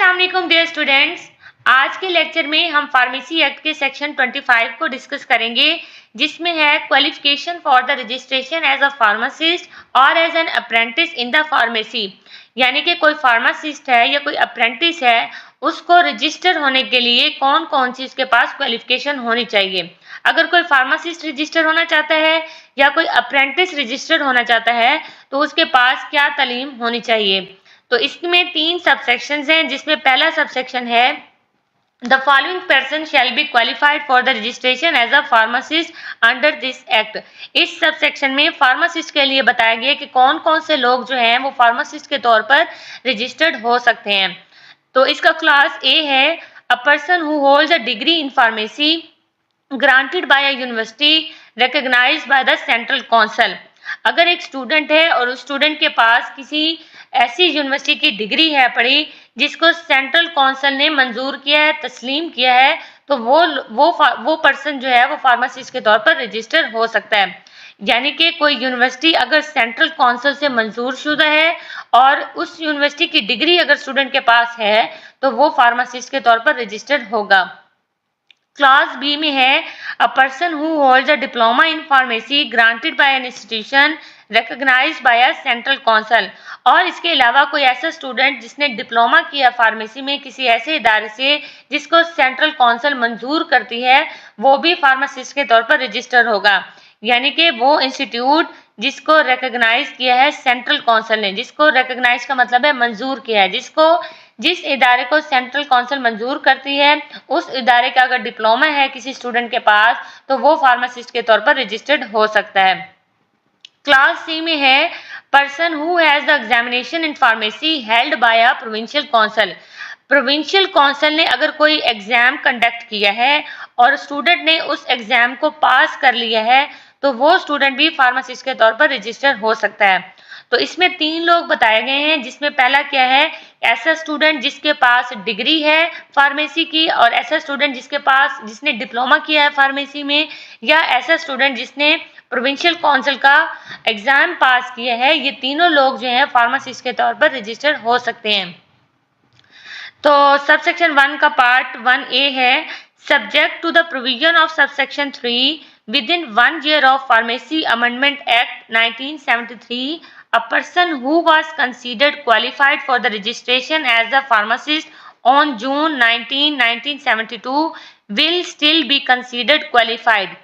अस्सलाम वालेकुम dear students. आज के लेक्चर में हम फार्मेसी एक्ट के सेक्शन 25 को डिस्कस करेंगे, जिसमें है qualification for the registration as a pharmacist और as an apprentice in the pharmacy. यानी कि कोई फार्मासिस्ट है या कोई अप्रेंटिस है, उसको रजिस्टर होने के लिए कौन कौन सी उसके पास क्वालिफिकेशन होनी चाहिए। अगर कोई फार्मासिस्ट रजिस्टर होना चाहता है या कोई अप्रेंटिस रजिस्टर्ड होना चाहता है तो उसके पास क्या तालीम होनी चाहिए। तो इसमें 3 सबसेक्शंस हैं, जिसमें पहला सबसेक्शन है the following person shall be qualified for the registration as a pharmacist under this act. इस सबसेक्शन में फार्मासिस्ट के लिए बताया गया कि कौन कौन से लोग जो हैं वो फार्मासिस्ट के तौर पर रजिस्टर्ड हो सकते हैं। तो इसका क्लास ए है a person who holds a degree in pharmacy granted by a university recognised by the central council. अगर एक स्टूडेंट है और उस स्टूडेंट के पास किसी ऐसी यूनिवर्सिटी की डिग्री है पढ़ी जिसको सेंट्रल काउंसिल ने मंजूर किया है, तस्लीम किया है, तो वो पर्सन जो है वो फार्मासिस्ट के तौर पर रजिस्टर हो सकता है। यानी कि कोई यूनिवर्सिटी अगर सेंट्रल काउंसिल से मंजूर शुदा है और उस यूनिवर्सिटी की डिग्री अगर स्टूडेंट के पास है तो वो फार्मासिस्ट के तौर पर रजिस्टर्ड होगा। क्लास बी में है a person who holds a diploma in pharmacy granted by an institution recognised by a central council. और इसके अलावा कोई ऐसा स्टूडेंट जिसने डिप्लोमा किया फार्मेसी में किसी ऐसे इदारे से जिसको सेंट्रल काउंसिल मंजूर करती है, वो भी फार्मासिस्ट के तौर पर रजिस्टर होगा। यानी कि वो इंस्टीट्यूट जिसको रिकॉग्नाइज किया है सेंट्रल काउंसिल ने, जिसको रिकॉग्नाइज का मतलब है मंजूर किया है, जिस इदारे को सेंट्रल काउंसिल मंजूर करती है, उस इदारे का अगर डिप्लोमा है किसी स्टूडेंट के पास तो वो फार्मासिस्ट के तौर पर रजिस्टर्ड हो सकता है। क्लास सी में है person who has the examination in pharmacy held by a provincial council. Provincial council ने अगर कोई एग्जाम कंडक्ट किया है और स्टूडेंट ने उस एग्जाम को पास कर लिया है तो वो स्टूडेंट भी फार्मासिस्ट के तौर पर रजिस्टर हो सकता है। तो इसमें 3 लोग बताए गए हैं, जिसमें पहला क्या है, ऐसा स्टूडेंट जिसके पास डिग्री है फार्मेसी की और ऐसा स्टूडेंट जिसने डिप्लोमा किया है फार्मेसी में, या ऐसा स्टूडेंट जिसने प्रोविंशियल काउंसिल का एग्जाम पास किया है। ये तीनों लोग जो हैं फार्मासिस्ट के तौर पर रजिस्टर्ड हो सकते हैं। तो सबसेक्शन 1 का पार्ट 1A है subject to the provision of subsection 3 within 1 year of Pharmacy Amendment Act 1973, a person who was considered qualified for the registration as a pharmacist on June 19, 1972 will still be considered qualified।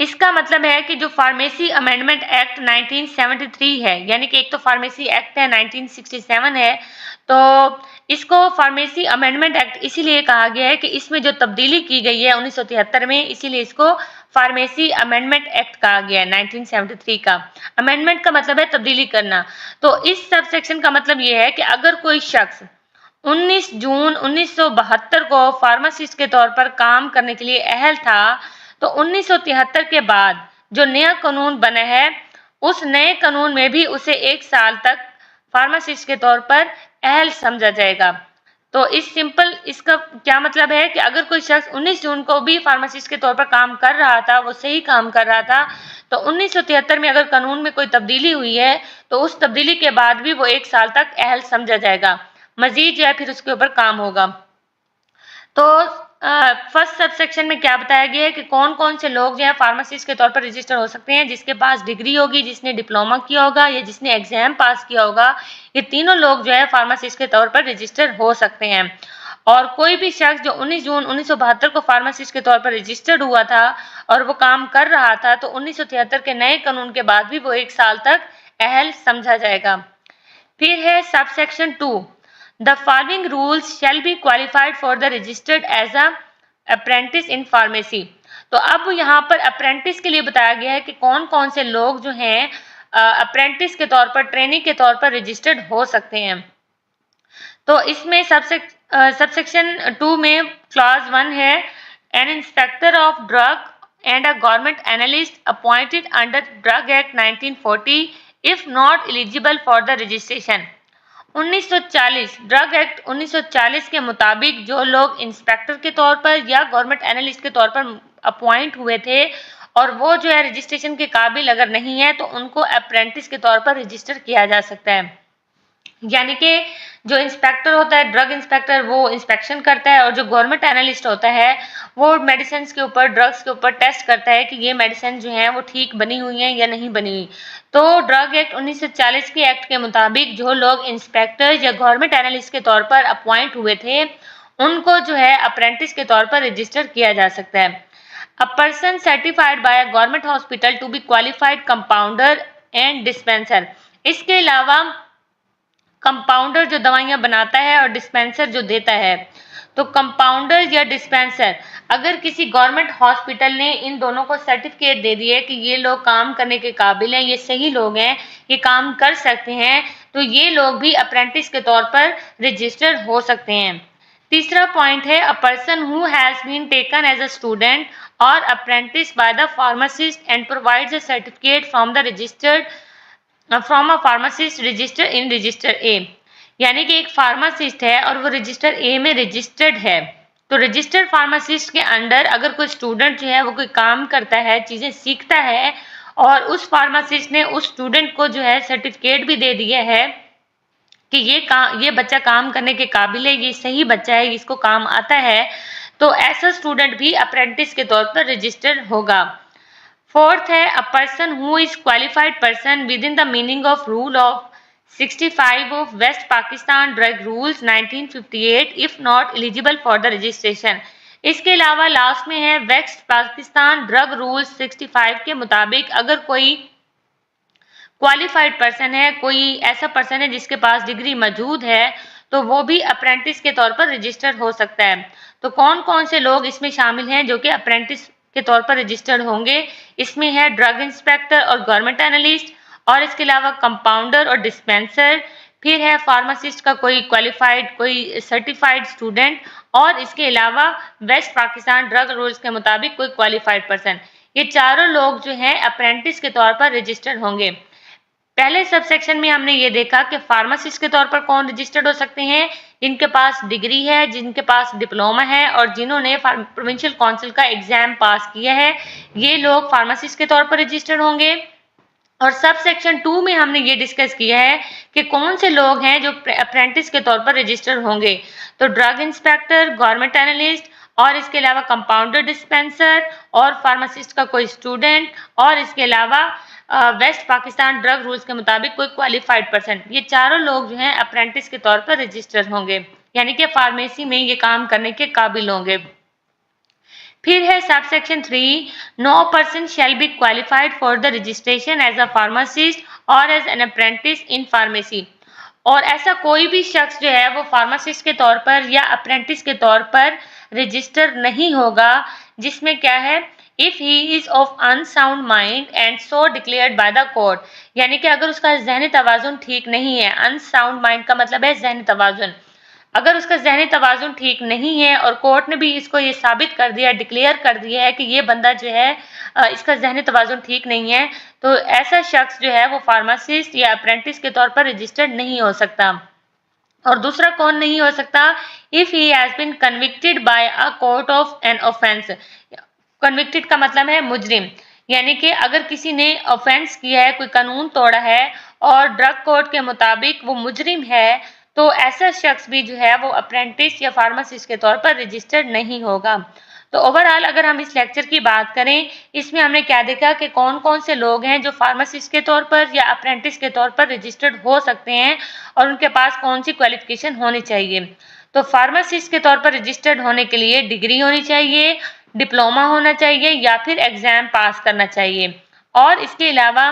इसका मतलब है कि जो pharmacy amendment act 1973 है, यानी कि एक तो फार्मेसी एक्ट है 1967 है, तो इसको फार्मेसी अमेंडमेंट एक्ट इसीलिए कहा गया है कि इसमें जो तब्दीली की गई है 1973 में, इसीलिए इसको फार्मेसी अमेंडमेंट एक्ट कहा गया है 1973 का। अमेंडमेंट का मतलब है तब्दीली करना। तो इस सब सेक्शन का मतलब ये है कि अगर कोई शख्स 19 जून 1972 को फार्मासिस्ट के तौर पर काम करने के लिए अहल था, तो 1973 के बाद जो नया कानून बना है, उस नए कानून में भी उसे 1 साल तक फार्मासिस्ट के तौर पर अहल समझा जाएगा। तो इसका क्या मतलब है कि अगर कोई शख्स 19 जून को भी फार्मासिस्ट के तौर पर काम कर रहा था, वो सही काम कर रहा था, तो 1973 में अगर कानून में कोई तब्दीली हुई है तो उस तब्दीली के बाद भी वो 1 साल तक अहल समझा जाएगा। मजीद जो है फिर उसके ऊपर काम होगा। तो फर्स्ट सबसेक्शन में क्या बताया गया है कि कौन कौन से लोग जो है फार्मासिस्ट के तौर पर रजिस्टर हो सकते हैं, जिसके पास डिग्री होगी, जिसने डिप्लोमा किया होगा या जिसने एग्जाम पास किया होगा। ये तीनों लोग जो है फार्मासिस्ट के तौर पर रजिस्टर हो सकते हैं। और कोई भी शख्स जो 19 जून 1972 को फार्मासिस्ट के तौर पर रजिस्टर्ड हुआ था और वो काम कर रहा था, तो 1973 के नए कानून के बाद भी वो 1 साल तक अहल समझा जाएगा। फिर है subsection 2 the following rules shall be qualified for the registered as a apprentice in pharmacy. तो अब यहाँ पर अप्रेंटिस के लिए बताया गया है कि कौन कौन से लोग जो हैं अप्रेंटिस के तौर पर, ट्रेनिंग के तौर पर रजिस्टर्ड हो सकते हैं। तो इसमें सबसेक्शन 2 में क्लास 1 है an inspector of drug and a government analyst appointed under drug act 1940 if not eligible for the registration. 1940 drug act 1940 के मुताबिक जो लोग इंस्पेक्टर के तौर पर या गवर्नमेंट एनालिस्ट के तौर पर अपॉइंट हुए थे और वो जो है रजिस्ट्रेशन के काबिल अगर नहीं है, तो उनको अप्रेंटिस के तौर पर रजिस्टर किया जा सकता है। यानी कि जो इंस्पेक्टर होता है, ड्रग इंस्पेक्टर, वो इंस्पेक्शन करता है और जो गवर्नमेंट एनालिस्ट होता है वो मेडिसिन के ऊपर, ड्रग्स के ऊपर टेस्ट करता है कि ये मेडिसिन जो है वो ठीक बनी हुई है या नहीं बनी हुई। तो ड्रग एक्ट 1940 के एक्ट के मुताबिक जो लोग इंस्पेक्टर या गवर्नमेंट एनालिस्ट के तौर पर अपॉइंट हुए थे उनको जो है अप्रेंटिस के तौर पर रजिस्टर किया जा सकता है। A person certified by a government hospital to be qualified compounder and dispenser. इसके अलावा कंपाउंडर जो दवाइयाँ बनाता है और डिस्पेंसर जो देता है, तो कंपाउंडर या डिस्पेंसर अगर किसी गवर्नमेंट हॉस्पिटल ने इन दोनों को सर्टिफिकेट दे दिए कि ये लोग काम करने के काबिल हैं, ये सही लोग हैं, ये काम कर सकते हैं, तो ये लोग भी अप्रेंटिस के तौर पर रजिस्टर हो सकते हैं। तीसरा पॉइंट है, a person who has been taken as a student और apprentice by the pharmacist and provides a certificate from a pharmacist register in register A. यानी कि एक फार्मासिस्ट है और वो रजिस्टर ए में रजिस्टर्ड है, तो रजिस्टर्ड फार्मासिस्ट के अंडर अगर कोई स्टूडेंट जो है वो कोई काम करता है, चीजें सीखता है और उस फार्मासिस्ट ने उस स्टूडेंट को जो है सर्टिफिकेट भी दे दिया है कि ये बच्चा काम करने के काबिल है, ये सही बच्चा है, इसको काम आता है, तो ऐसा स्टूडेंट भी अप्रेंटिस के तौर पर रजिस्टर्ड होगा। फोर्थ है, a person who is qualified person within the meaning of rule of 65 of West Pakistan drug rules 1958 if not eligible for the registration. इसके अलावा लास्ट में है, वेस्ट पाकिस्तान ड्रग रूल्स 65 के मुताबिक अगर कोई क्वालिफाइड पर्सन है, कोई ऐसा पर्सन है जिसके पास डिग्री मौजूद है, तो वो भी अप्रेंटिस के तौर पर रजिस्टर्ड हो सकता है। तो कौन कौन से लोग इसमें शामिल हैं जो कि अप्रेंटिस के तौर पर रजिस्टर्ड होंगे? इसमें है ड्रग इंस्पेक्टर और गवर्नमेंट एनालिस्ट, और इसके अलावा कंपाउंडर और डिस्पेंसर, फिर है फार्मासिस्ट का कोई क्वालिफाइड, कोई सर्टिफाइड स्टूडेंट, और इसके अलावा वेस्ट पाकिस्तान ड्रग रूल्स के मुताबिक कोई क्वालिफाइड पर्सन। ये चारों लोग जो हैं अप्रेंटिस के तौर पर रजिस्टर्ड होंगे। पहले सब सेक्शन में हमने ये देखा कि फार्मासिस्ट के तौर पर कौन रजिस्टर्ड हो सकते हैं, जिनके पास डिग्री है, जिनके पास डिप्लोमा है और जिन्होंने प्रोविंशियल काउंसिल का एग्जाम पास किया है, ये लोग फार्मासिस्ट के तौर पर रजिस्टर्ड होंगे। और सब सेक्शन 2 में हमने ये डिस्कस किया है कि कौन से लोग हैं जो अप्रेंटिस के तौर पर रजिस्टर्ड होंगे। तो ड्रग इंस्पेक्टर, गवर्नमेंट एनालिस्ट, और इसके अलावा कंपाउंडर, डिस्पेंसर और फार्मासिस्ट का कोई स्टूडेंट, और इसके अलावा वेस्ट पाकिस्तान ड्रग रूल्स के मुताबिक कोई क्वालिफाइड पर्सन। ये चारों लोग जो हैं अप्रेंटिस के तौर पर रजिस्टर्ड होंगे, यानी कि फार्मेसी में ये काम करने के काबिल होंगे। फिर है sub section 3, no person shall be qualified for the registration as a pharmacist और as an apprentice in pharmacy. और ऐसा कोई भी शख्स जो है वो फार्मासिस्ट के तौर पर या अप्रेंटिस के तौर पर रजिस्टर नहीं होगा, जिसमें क्या है, if he is of unsound mind and so declared by the court. यानी कि अगर उसका ज़हनी तवाज़ुन ठीक नहीं है, अनसाउंड माइंड का मतलब है ज़हनी तवाज़ुन, अगर उसका ज़हनी तवाज़ुन ठीक नहीं है और कोर्ट ने भी इसको ये साबित कर दिया, डिक्लेयर कर दिया है कि ये बंदा जो है इसका ज़हनी तवाज़ुन ठीक नहीं है, तो ऐसा शख्स जो है वो फार्मासिस्ट या अप्रेंटिस के तौर पर रजिस्टर्ड नहीं हो सकता। और दूसरा कौन नहीं हो सकता, if he has been convicted by a court of an offence. Convicted का मतलब है मुजरिम, यानी कि अगर किसी ने ऑफेंस किया है, कोई कानून तोड़ा है और ड्रग कोर्ट के मुताबिक वो मुजरिम है, तो ऐसा शख्स भी जो है वो अप्रेंटिस या फार्मासिस्ट के तौर पर रजिस्टर्ड नहीं होगा। तो ओवरऑल अगर हम इस लेक्चर की बात करें, इसमें हमने क्या देखा कि कौन कौन से लोग हैं जो फार्मासिस्ट के तौर पर या अप्रेंटिस के तौर पर रजिस्टर्ड हो सकते हैं और उनके पास कौन सी क्वालिफिकेशन होनी चाहिए। तो फार्मासिस्ट के तौर पर रजिस्टर्ड होने के लिए डिग्री होनी चाहिए, डिप्लोमा होना चाहिए या फिर एग्जाम पास करना चाहिए। और इसके अलावा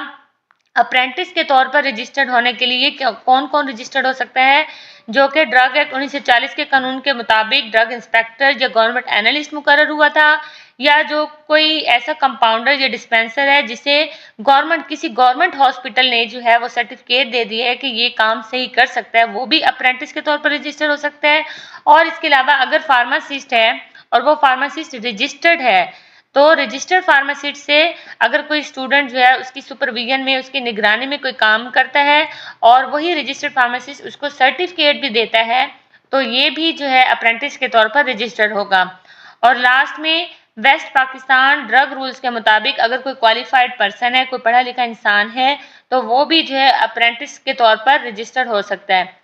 अप्रेंटिस के तौर पर रजिस्टर्ड होने के लिए कौन कौन रजिस्टर्ड हो सकता है, जो कि ड्रग एक्ट 1940 के कानून के मुताबिक ड्रग इंस्पेक्टर या गवर्नमेंट एनालिस्ट मुकर्रर हुआ था, या जो कोई ऐसा कंपाउंडर या डिस्पेंसर है जिसे किसी गवर्नमेंट हॉस्पिटल ने जो है वो सर्टिफिकेट दे दिया है कि ये काम सही कर सकता है, वो भी अप्रेंटिस के तौर पर रजिस्टर्ड हो सकता है। और इसके अलावा अगर फार्मासिस्ट है और वो फार्मासिस्ट रजिस्टर्ड है, तो रजिस्टर्ड फार्मासिस्ट से अगर कोई स्टूडेंट जो है उसकी सुपरविजन में, उसकी निगरानी में कोई काम करता है और वही रजिस्टर्ड फार्मासिस्ट उसको सर्टिफिकेट भी देता है, तो ये भी जो है अप्रेंटिस के तौर पर रजिस्टर्ड होगा। और लास्ट में वेस्ट पाकिस्तान ड्रग रूल्स के मुताबिक अगर कोई क्वालिफाइड पर्सन है, कोई पढ़ा लिखा इंसान है, तो वो भी जो है अप्रेंटिस के तौर पर रजिस्टर्ड हो सकता है।